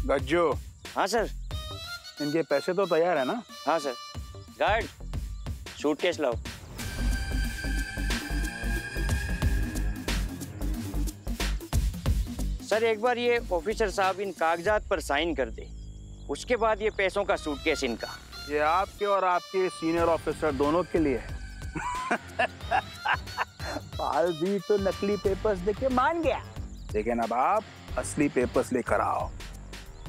गज्जू। हाँ सर। इनके पैसे तो तैयार है ना? हाँ सर। गार्ड, सूटकेस लाओ। सर एक बार ये ऑफिसर साहब इन कागजात पर साइन कर दे, उसके बाद ये पैसों का सूटकेस इनका। ये आपके और आपके सीनियर ऑफिसर दोनों के लिए है। पाल भी तो नकली पेपर्स देके मान गया, लेकिन अब आप असली पेपर्स लेकर आओ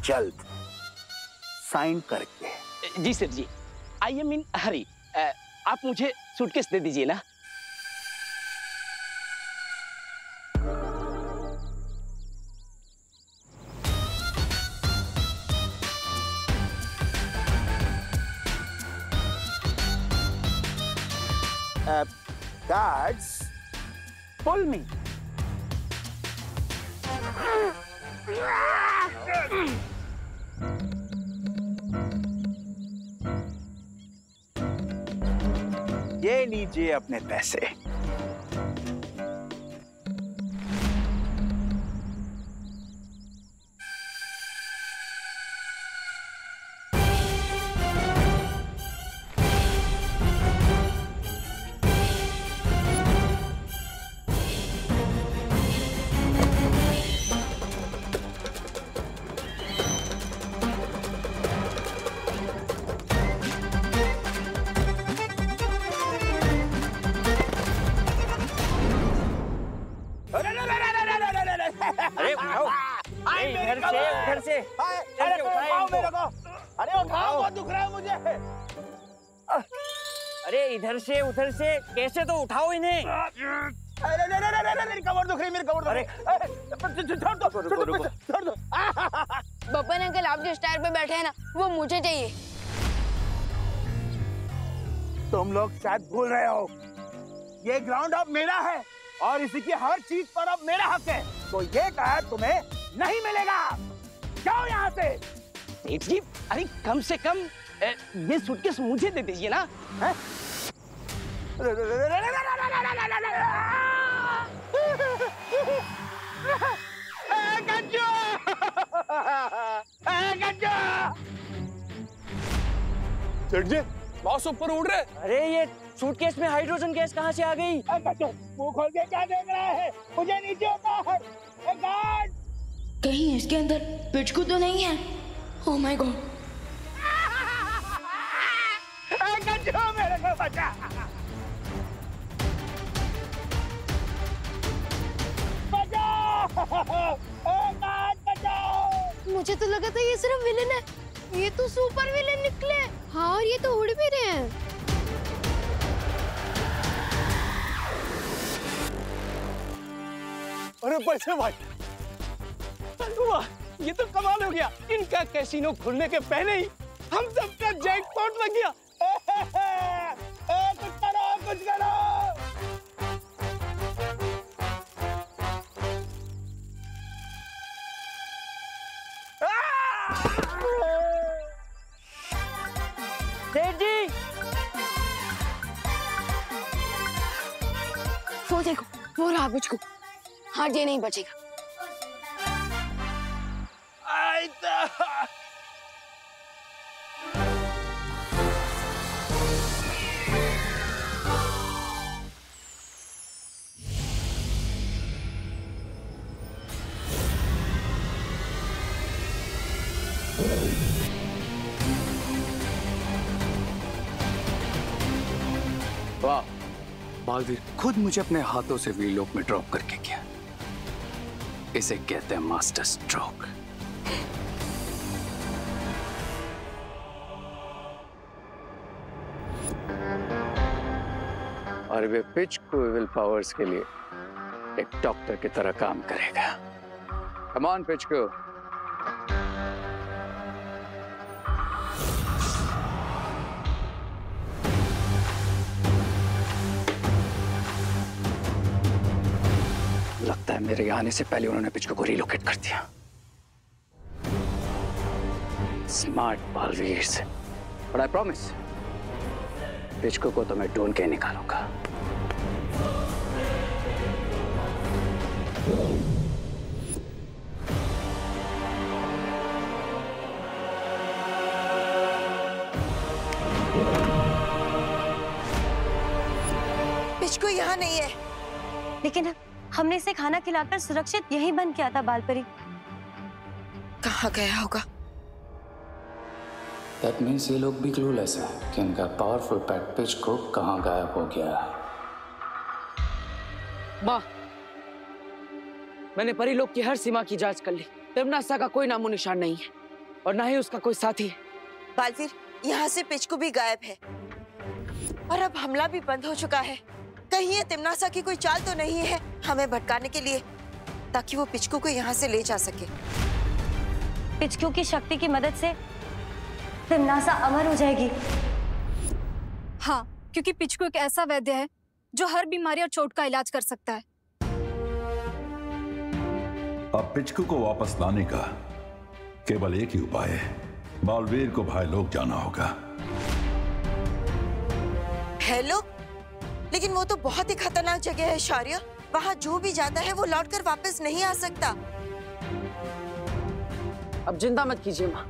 जल्द, साइन करके। जी सर जी, आई एम इन हरी। आप मुझे सूटकेस दे दीजिए ना। Guards, pull me. ये लीजिए अपने पैसे। अरे उठाओ, उधर से अरे उठाओ मेरे को, अरे उठाओ, बहुत दुख रहा है मुझे। अरे इधर से उधर से कैसे, तो उठाओ इन्हें। अरे मेरी कमर दुख रही, मेरी कमर दुख रही। छोड़ दो। बब्बन अंकल, आप जिस टायर पे बैठे हैं ना, वो मुझे चाहिए। तुम लोग शायद भूल रहे हो, ये ग्राउंड अब मेरा है और इसी की हर चीज पर अब मेरा हक है, तो ये टायर तुम्हें नहीं मिलेगा। जाओ यहाँ से। सेठ जी, अरे कम से कम ये सूटकेस मुझे दे दीजिए ना। सेठ जी, बॉस ऊपर उड़ रहे। अरे ये सूटकेस में हाइड्रोजन गैस कहाँ से आ गई? मुंह खोल के क्या देख रहा है? मुझे नीचे उतार। गार्ड, कहीं इसके अंदर पिचकू तो नहीं है? Oh my God. मेरे को बचा। मुझे तो लगा था ये सिर्फ विलेन है, ये तो सुपर विलेन निकले। हाँ, और ये तो उड़ भी रहे हैं। अरे पैसे भाई, वाह, ये तो कमाल हो गया। इनका कैसीनो खुलने के पहले ही हम सबका जैकपॉट लग गया। कुछ करो, कुछ करो। सेठ जी, वो देखो, वो रहा पिचकू। हाँ, ये नहीं बचेगा। वाह, बालवीर खुद मुझे अपने हाथों से व्हीलोक में ड्रॉप करके गया। इसे कहते हैं मास्टर स्ट्रोक। और वे पिच को विल पावर्स के लिए एक डॉक्टर की तरह काम करेगा। कम ऑन पिच को। लगता है मेरे आने से पहले उन्होंने पिचको को रिलोकेट कर दिया। स्मार्ट बालवीर से। बट आई प्रॉमिस, पिचको को तो मैं ढूंढ के निकालूंगा। पिचकू यहाँ नहीं है। लेकिन हमने इसे खाना खिलाकर सुरक्षित यहीं बंद किया था बालपरी। कहाँ गया होगा? That means ये लोग भी क्लूलेस हैं कि इनका पावरफुल पेट पिचकू कहाँ गायब हो गया। माँ, मैंने परीलोक की हर सीमा की जांच कर ली। तिम्नासा का कोई नामो निशान नहीं है और ना ही उसका कोई साथी है। बालवीर, यहाँ से पिचकू भी गायब है और अब हमला भी बंद हो चुका है। कहीं ये तिम्नासा की कोई चाल तो नहीं है हमें भटकाने के लिए, ताकि वो पिचकू को यहाँ से ले जा सके। पिचकू की शक्ति की मदद से तिम्नासा अमर हो जाएगी। हाँ, क्योंकि पिचकू एक ऐसा वैद्य है जो हर बीमारी और चोट का इलाज कर सकता है। अब पिचकू को वापस लाने का केवल एक ही उपाय है, बालवीर को भाई लोग जाना होगा। हेलो, लेकिन वो तो बहुत ही खतरनाक जगह है शौर्य। वहाँ जो भी जाता है वो लौटकर वापस नहीं आ सकता। अब चिंता मत कीजिए माँ।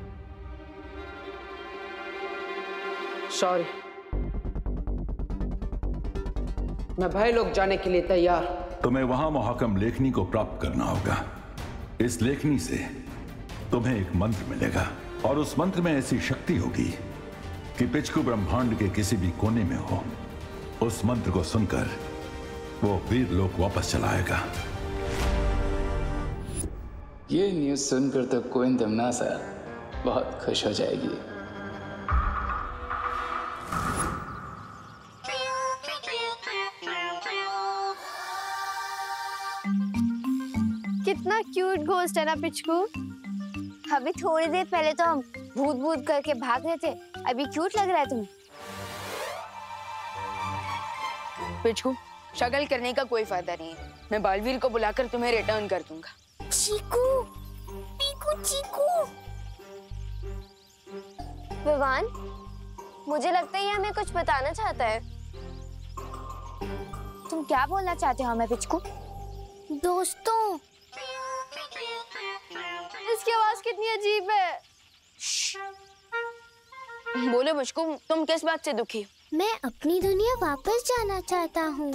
शौर्य, मैं भाई लोग जाने के लिए तैयार। तुम्हें वहां मुहकम लेखनी को प्राप्त करना होगा। इस लेखनी से तुम्हें एक मंत्र मिलेगा और उस मंत्र में ऐसी शक्ति होगी कि पिचकू ब्रह्मांड के किसी भी कोने में हो, उस मंत्र को सुनकर वो वीर लोक वापस चला आएगा। ये न्यूज़ सुनकर तो क्वीन तिम्नासा बहुत खुश हो जाएगी। कितना क्यूट घोस्ट है ना पिचकू। अभी थोड़ी देर पहले तो हम भूत भूत करके भाग रहे थे, अभी क्यूट लग रहा है तुम्हें। पिचकू, शगल करने का कोई फायदा नहीं है। मैं बालवीर को बुलाकर तुम्हें रिटर्न कर दूंगा। चीकू, पीकू, चीकू। विवान, मुझे लगता है ये हमें कुछ बताना चाहता है। तुम क्या बोलना चाहते हो हमें पिचकू? दोस्तों। इसकी आवाज कितनी अजीब है। बोलो पिचकू, तुम किस बात से दुखी हो? मैं अपनी दुनिया वापस जाना चाहता हूँ।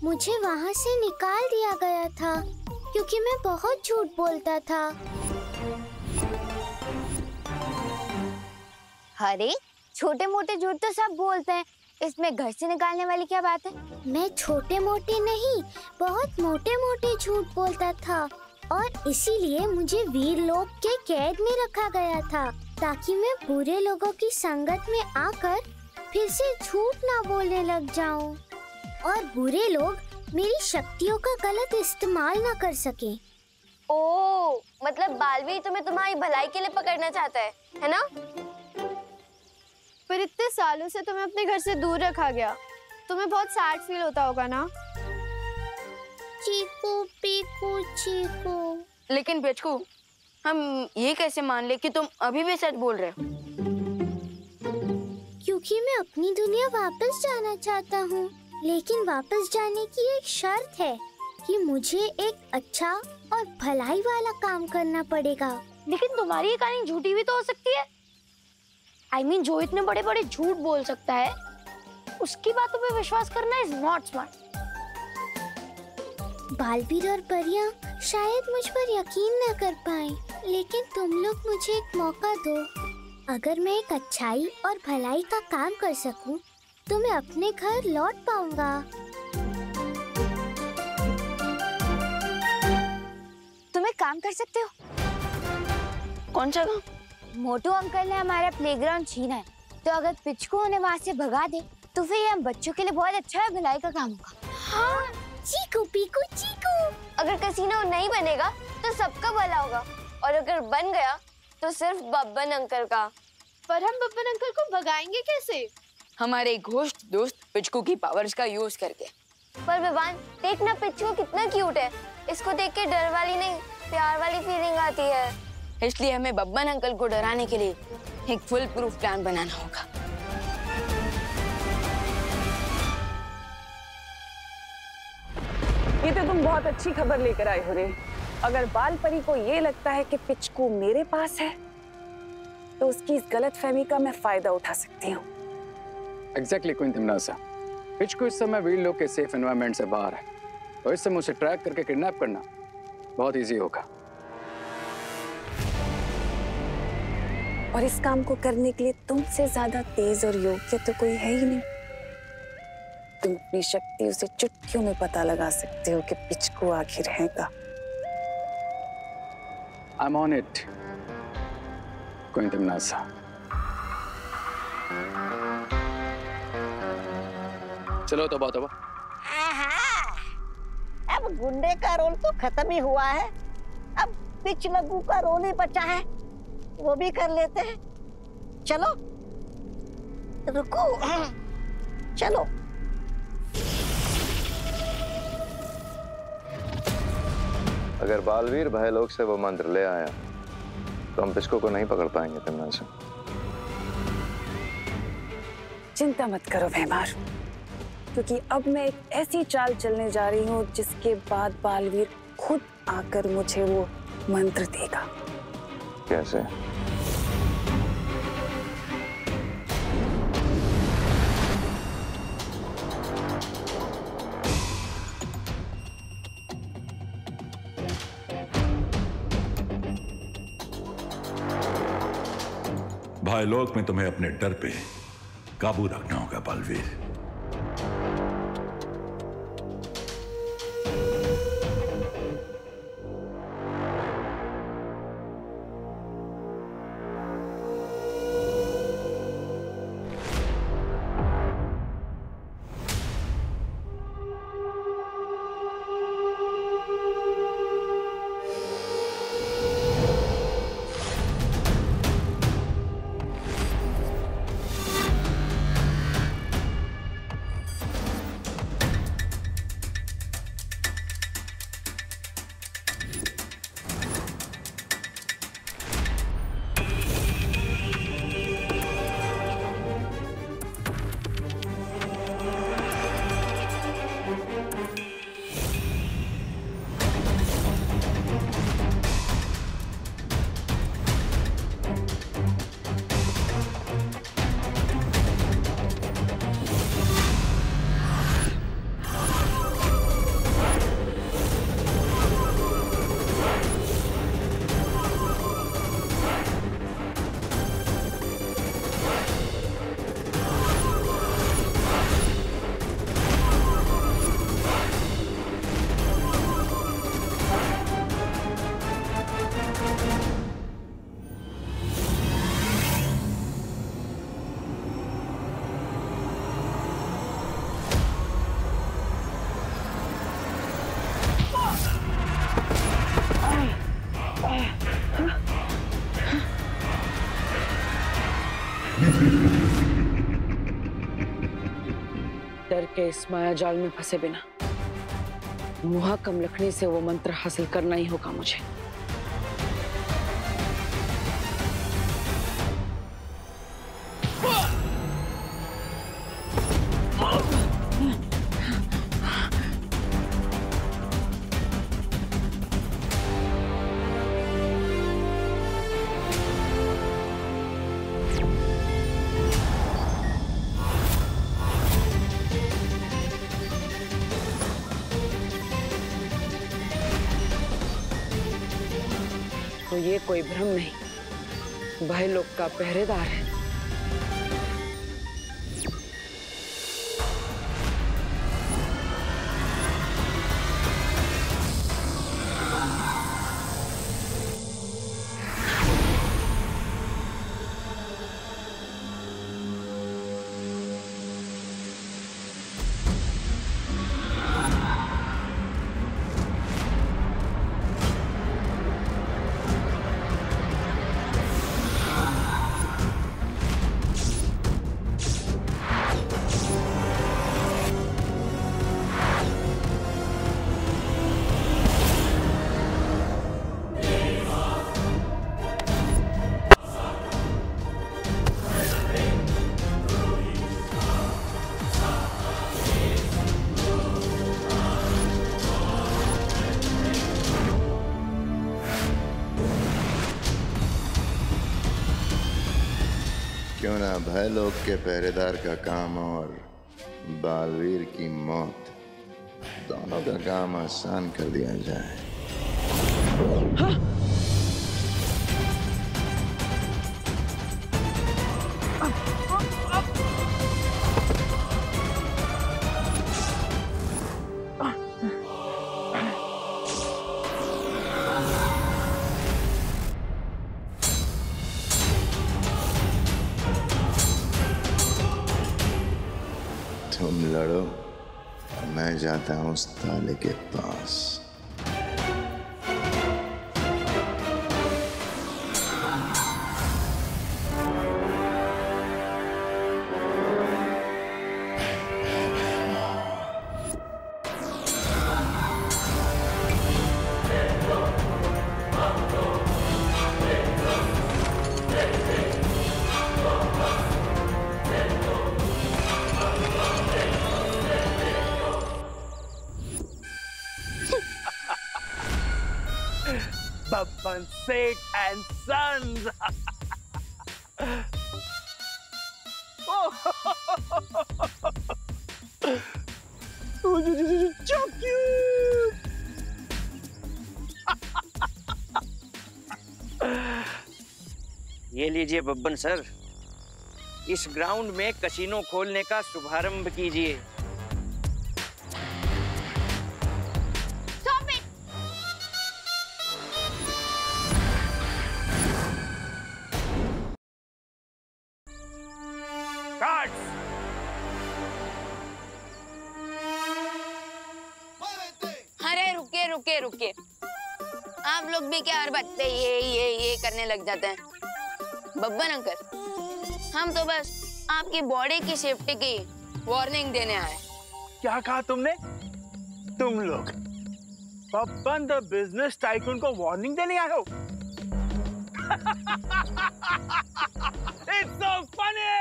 मुझे वहाँ से निकाल दिया गया था क्योंकि मैं बहुत झूठ बोलता था। अरे छोटे मोटे झूठ तो सब बोलते हैं, इसमें घर से निकालने वाली क्या बात है? मैं छोटे मोटे नहीं, बहुत मोटे मोटे झूठ बोलता था और इसीलिए मुझे वीर लोक के कैद में रखा गया था, ताकि मैं बुरे लोगों की संगत में आकर फिर से झूठ ना बोलने लग जाऊं और बुरे लोग मेरी शक्तियों का गलत इस्तेमाल ना कर सके। ओह, मतलब बालवीर तुम्हें तुम्हारी भलाई के लिए पकड़ना चाहता है ना? पर इतने सालों से तुम्हें अपने घर से दूर रखा गया, तुम्हें बहुत सैड फील होता होगा ना? चीकू, पीकू, चीकू। लेकिन पिचकू, हम ये कैसे मान ले कि तुम अभी भी सच बोल रहे हो? क्योंकि मैं अपनी दुनिया वापस जाना चाहता हूँ, लेकिन वापस जाने की एक शर्त है कि मुझे एक अच्छा और भलाई वाला काम करना पड़ेगा। लेकिन तुम्हारी ये कहानी झूठी भी तो हो सकती है। I mean, जो इतने बड़े बड़े झूठ बोल सकता है, उसकी बातों पे विश्वास करना इज नॉट स्मार्ट। बालवीर और परियां शायद मुझ पर यकीन न कर पाए, लेकिन तुम लोग मुझे एक मौका दो। अगर मैं एक अच्छाई और भलाई का काम कर सकूं, तो मैं अपने घर लौट पाऊंगा। तुम एक काम कर सकते हो। कौन सा काम? मोटू अंकल ने हमारा प्लेग्राउंड छीना है, तो अगर पिचकू उन्हें वहाँ से भगा दे, तो फिर ये हम बच्चों के लिए बहुत अच्छा है, भलाई का काम होगा। हाँ, चीकू, पीकू, चीकू। अगर कैसीनो नहीं बनेगा तो सबका भला होगा, और अगर बन गया तो सिर्फ बब्बन अंकल का। पर हम बब्बन अंकल को भगाएंगे कैसे? हमारे घोस्ट दोस्त पिचकू की पावर्स का यूज करके। पर विवान, देखना पिचकू कितना क्यूट है, इसको देख के डर वाली नहीं, प्यार वाली फीलिंग आती है। इसलिए हमें बब्बन अंकल को डराने के लिए एक फुल प्रूफ प्लान बनाना होगा। ये तो तुम बहुत अच्छी खबर लेकर आए हो रे। अगर बालपरी को ये लगता है कि पिचकू मेरे पास है, तो उसकी इस गलतफहमी का मैं फायदा उठा सकती हूँ। एग्जैक्टली क्वीन तिम्नासा, पिचकू इस समय वीर लोग के सेफ एनवायरनमेंट से बाहर है, तो इस समय उसे ट्रैक करके किडनैप करना बहुत इजी होगा। और इस काम को करने के लिए तुमसे ज्यादा तेज और योग्य तो कोई है ही नहीं। तुम अपनी शक्तियों से चुटकियों में पता लगा सकते हो कि पिचकू आखिर है कहाँ। I'm on it, Queen Timnasa। चलो तौबा तौबा। अब गुंडे का रोल तो खत्म ही हुआ है, अब पिच लगू का रोल ही बचा है, वो भी कर लेते हैं। चलो रुको, चलो। अगर बालवीर भयलोक से वो मंत्र ले आया तो हम पिचकू को नहीं पकड़ पाएंगे तिम्नासा। चिंता मत करो भैमार, क्योंकि अब मैं एक ऐसी चाल चलने जा रही हूँ जिसके बाद बालवीर खुद आकर मुझे वो मंत्र देगा। कैसे? भाईलोक में तुम्हें अपने डर पे काबू रखना होगा बालवीर। डर के इस माया जाल में फंसे बिना मुहाकम लखनी से वो मंत्र हासिल करना ही होगा मुझे। तो ये कोई भ्रम नहीं, भाईलोक का पहरेदार है। क्यों ना भयलोक के पहरेदार का काम और बालवीर की मौत, दोनों का काम आसान कर दिया जाए। हाँ? तुम लड़ो, मैं जाता हूं उस ताले के पास। Babban Seth and Sons. So cute. ये लीजिए बब्बन सर, इस ग्राउंड में कसिनो खोलने का शुभारंभ कीजिए। अरे रुके रुके रुके, आप लोग भी क्या हर बात पे ये करने लग जाते हैं। बब्बन अंकल, हम तो बस आपकी बॉडी की सेफ्टी की वार्निंग देने आए। क्या कहा तुमने? तुम लोग बब्बन द बिजनेस टाइकून को वार्निंग देने आए हो? It's so funny!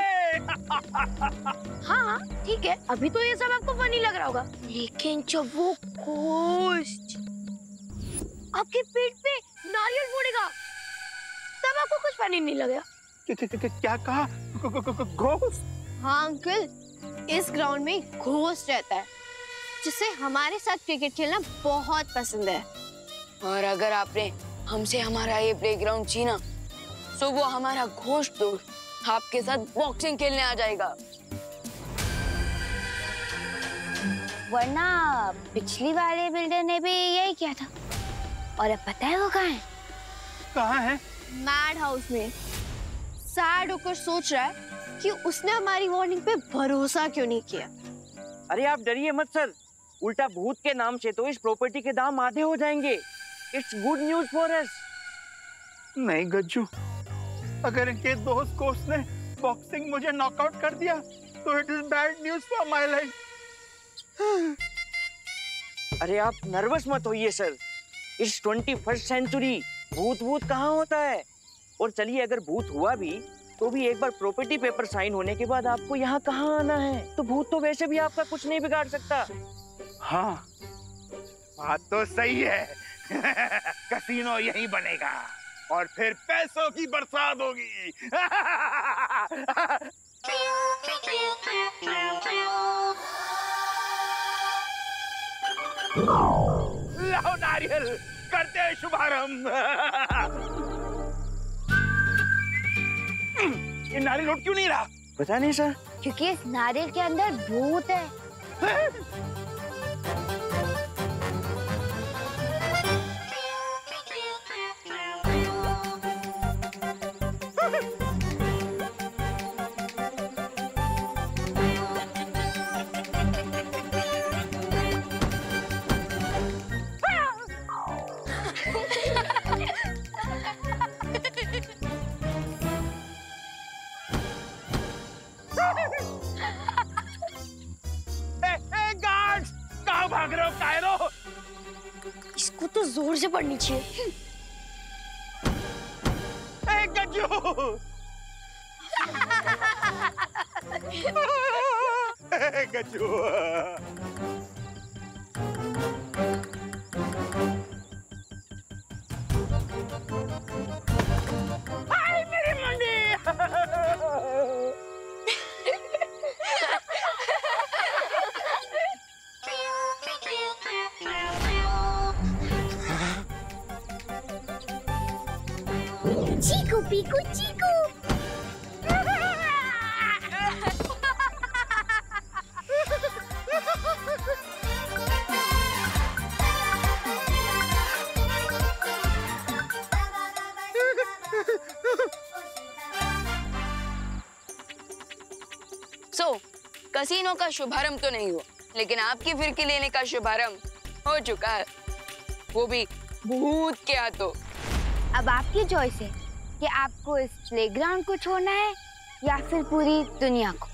हाँ ठीक है, अभी तो ये सब आपको फनी लग रहा होगा, लेकिन जब वो घोस्ट आपकी पीठ पे नारियल फोड़ेगा तब आपको कुछ फनी नहीं लगेगा। क्या कहा? घोस्ट? हाँ अंकल, इस ग्राउंड में घोस्ट रहता है जिसे हमारे साथ क्रिकेट खेलना बहुत पसंद है। और अगर आपने हमसे हमारा ये प्लेग्राउंड छीना तो वो हमारा घोस्ट दोस्त आपके साथ बॉक्सिंग खेलने आ जाएगा। वरना पिछली वाले बिल्डर ने भी यही किया था। और अब पता है वो कहाँ है? कहाँ है? मैड हाउस में। सैड होकर सोच रहा है कि उसने हमारी वार्निंग पे भरोसा क्यों नहीं किया। अरे आप डरिए मत सर, उल्टा भूत के नाम से तो इस प्रॉपर्टी के दाम आधे हो जाएंगे। It's good news for us. नहीं गज्जू, अगर इनके दोस्त कोच ने बॉक्सिंग मुझे नॉकआउट कर दिया तो it is bad news for my life. अरे आप नर्वस मत होइए सर, इट्स 21st सेंचुरी, भूत कहाँ होता है। और चलिए, अगर भूत हुआ भी तो भी एक बार प्रॉपर्टी पेपर साइन होने के बाद आपको यहाँ कहाँ आना है, तो भूत तो वैसे भी आपका कुछ नहीं बिगाड़ सकता। हाँ बात तो सही है। कसिनो यही बनेगा और फिर पैसों की बरसात होगी। लाओ नारियल, करते हैं शुभारंभ। ये नारियल उठ क्यों नहीं रहा? पता नहीं सर। क्योंकि इस नारियल के अंदर भूत है। भाग रहे हो कायरो? इसको तो जोर से पढ़नी चाहिए। गज्जू! गज्जू! हाय मेरी मंडी! चीकू पीकू चीकू। कसीनो का शुभारंभ तो नहीं हुआ, लेकिन आपकी फिरकी लेने का शुभारंभ हो चुका है, वो भी भूत के हाथों। अब आपकी चॉइस है कि आपको इस प्लेग्राउंड को छोड़ना है या फिर पूरी दुनिया को।